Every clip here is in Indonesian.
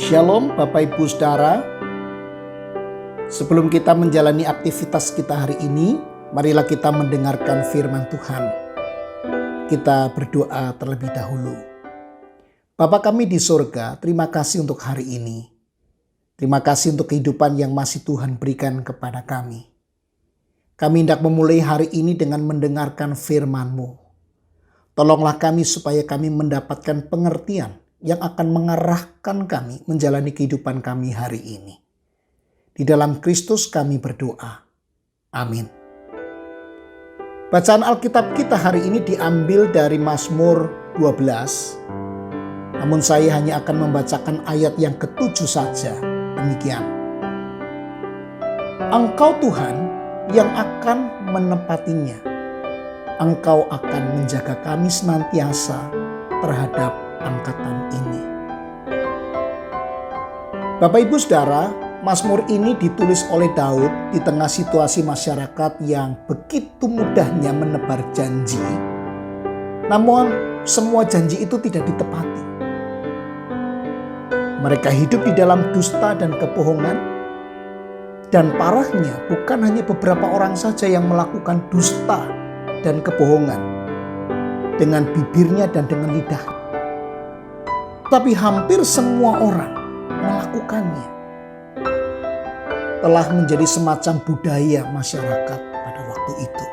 Shalom Bapak Ibu Saudara. Sebelum kita menjalani aktivitas kita hari ini, marilah kita mendengarkan firman Tuhan. Kita berdoa terlebih dahulu. Bapa kami di surga, terima kasih untuk hari ini. Terima kasih untuk kehidupan yang masih Tuhan berikan kepada kami. Kami hendak memulai hari ini dengan mendengarkan firman-Mu. Tolonglah kami supaya kami mendapatkan pengertian yang akan mengarahkan kami menjalani kehidupan kami hari ini. Di dalam Kristus kami berdoa. Amin. Bacaan Alkitab kita hari ini diambil dari Mazmur 12. Namun saya hanya akan membacakan ayat yang ke-7 saja. Demikian. Engkau Tuhan yang akan menepatinya. Engkau akan menjaga kami senantiasa terhadap angkatan ini. Bapak Ibu Saudara, Mazmur ini ditulis oleh Daud di tengah situasi masyarakat yang begitu mudahnya menebar janji, namun semua janji itu tidak ditepati. Mereka hidup di dalam dusta dan kebohongan, dan parahnya bukan hanya beberapa orang saja yang melakukan dusta dan kebohongan dengan bibirnya dan dengan lidahnya. Tapi hampir semua orang melakukannya. Telah menjadi semacam budaya masyarakat pada waktu itu.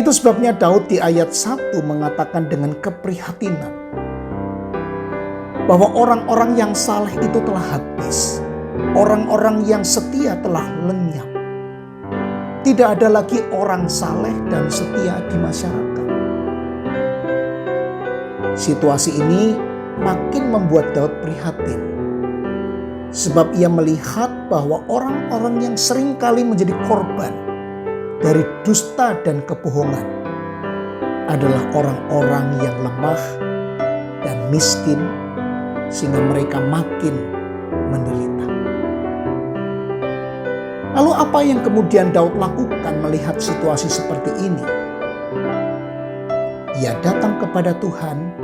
Itu sebabnya Daud di ayat 1 mengatakan dengan keprihatinan bahwa orang-orang yang saleh itu telah habis. Orang-orang yang setia telah lenyap. Tidak ada lagi orang saleh dan setia di masyarakat. Situasi ini makin membuat Daud prihatin. Sebab ia melihat bahwa orang-orang yang seringkali menjadi korban dari dusta dan kebohongan adalah orang-orang yang lemah dan miskin, sehingga mereka makin menderita. Lalu apa yang kemudian Daud lakukan melihat situasi seperti ini? Ia datang kepada Tuhan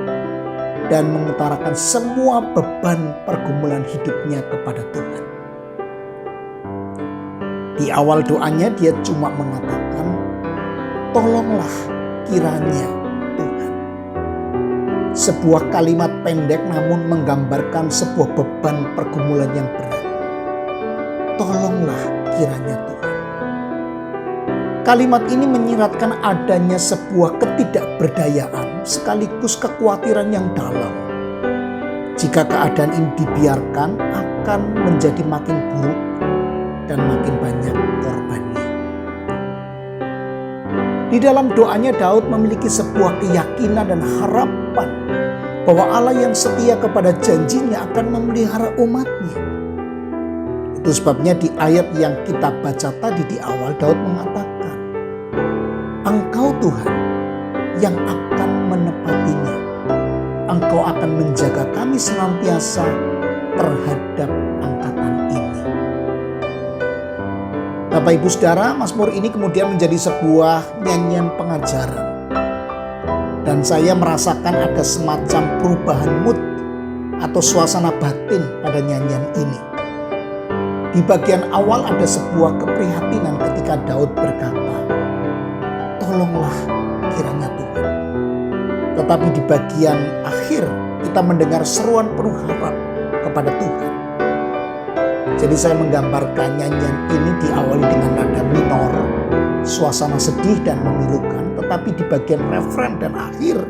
dan mengutarakan semua beban pergumulan hidupnya kepada Tuhan. Di awal doanya dia cuma mengatakan, "Tolonglah kiranya Tuhan." Sebuah kalimat pendek namun menggambarkan sebuah beban pergumulan yang berat. Tolonglah kiranya Tuhan. Kalimat ini menyiratkan adanya sebuah ketidakberdayaan sekaligus kekhawatiran yang dalam. Jika keadaan ini dibiarkan akan menjadi makin buruk dan makin banyak korbannya. Di dalam doanya Daud memiliki sebuah keyakinan dan harapan bahwa Allah yang setia kepada janjinya akan memelihara umatnya. Itu sebabnya di ayat yang kita baca tadi di awal Daud mengatakan, Engkau Tuhan yang akan menepatinya. Engkau akan menjaga kami senantiasa terhadap angkatan ini. Bapak Ibu Saudara, Mazmur ini kemudian menjadi sebuah nyanyian pengajaran. Dan saya merasakan ada semacam perubahan mood atau suasana batin pada nyanyian ini. Di bagian awal ada sebuah keprihatinan ketika Daud berkata, "Tolonglah kiranya Tuhan." Tetapi di bagian akhir kita mendengar seruan penuh harap kepada Tuhan. Jadi saya menggambarkan nyanyian ini diawali dengan nada minor, suasana sedih dan memilukan. Tetapi di bagian refren dan akhir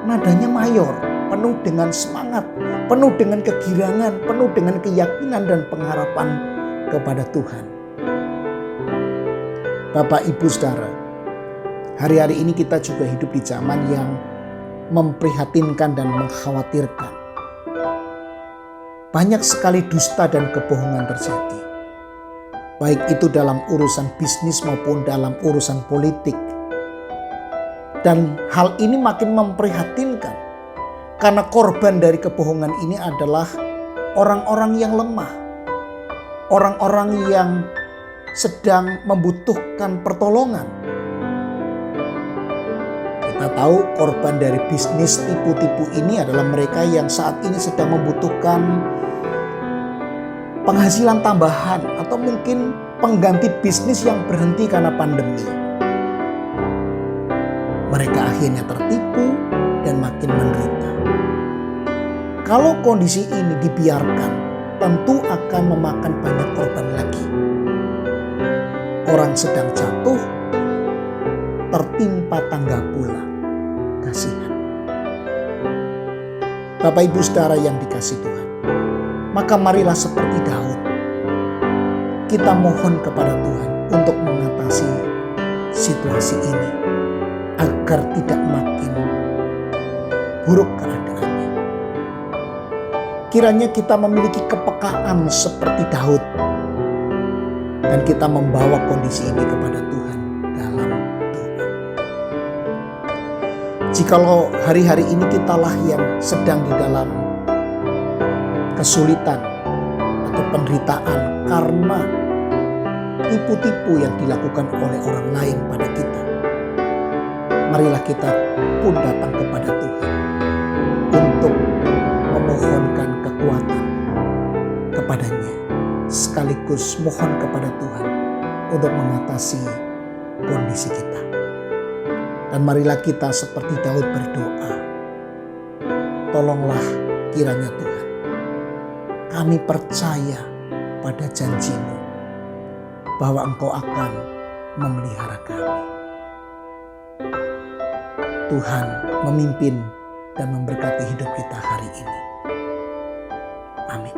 nadanya mayor, penuh dengan semangat, penuh dengan kegirangan, penuh dengan keyakinan dan pengharapan kepada Tuhan. Bapak Ibu Saudara, hari-hari ini kita juga hidup di zaman yang memprihatinkan dan mengkhawatirkan. Banyak sekali dusta dan kebohongan terjadi. Baik itu dalam urusan bisnis maupun dalam urusan politik. Dan hal ini makin memprihatinkan. Karena korban dari kebohongan ini adalah orang-orang yang lemah. Orang-orang yang sedang membutuhkan pertolongan. Kita tahu korban dari bisnis tipu-tipu ini adalah mereka yang saat ini sedang membutuhkan penghasilan tambahan atau mungkin pengganti bisnis yang berhenti karena pandemi. Mereka akhirnya tertipu dan makin menderita. Kalau kondisi ini dibiarkan, tentu akan memakan banyak korban lagi. Orang sedang jatuh, tertimpa tangga pula. Kasihan. Bapak Ibu Saudara yang dikasihi Tuhan, maka marilah seperti Daud, kita mohon kepada Tuhan untuk mengatasi situasi ini agar tidak makin buruk keadaannya. Kiranya kita memiliki kepekaan seperti Daud dan kita membawa kondisi ini kepada Tuhan dalam doa. Jikalau hari-hari ini kitalah yang sedang di dalam kesulitan atau penderitaan karena tipu-tipu yang dilakukan oleh orang lain pada kita, marilah kita pun datang kepada Tuhan untuk memohonkan kekuatan kepadanya, sekaligus mohon kepada Tuhan untuk mengatasi kondisi kita. Dan marilah kita seperti Daud berdoa, tolonglah kiranya Tuhan, kami percaya pada janji-Mu bahwa Engkau akan memelihara kami. Tuhan memimpin dan memberkati hidup kita hari ini. Amin.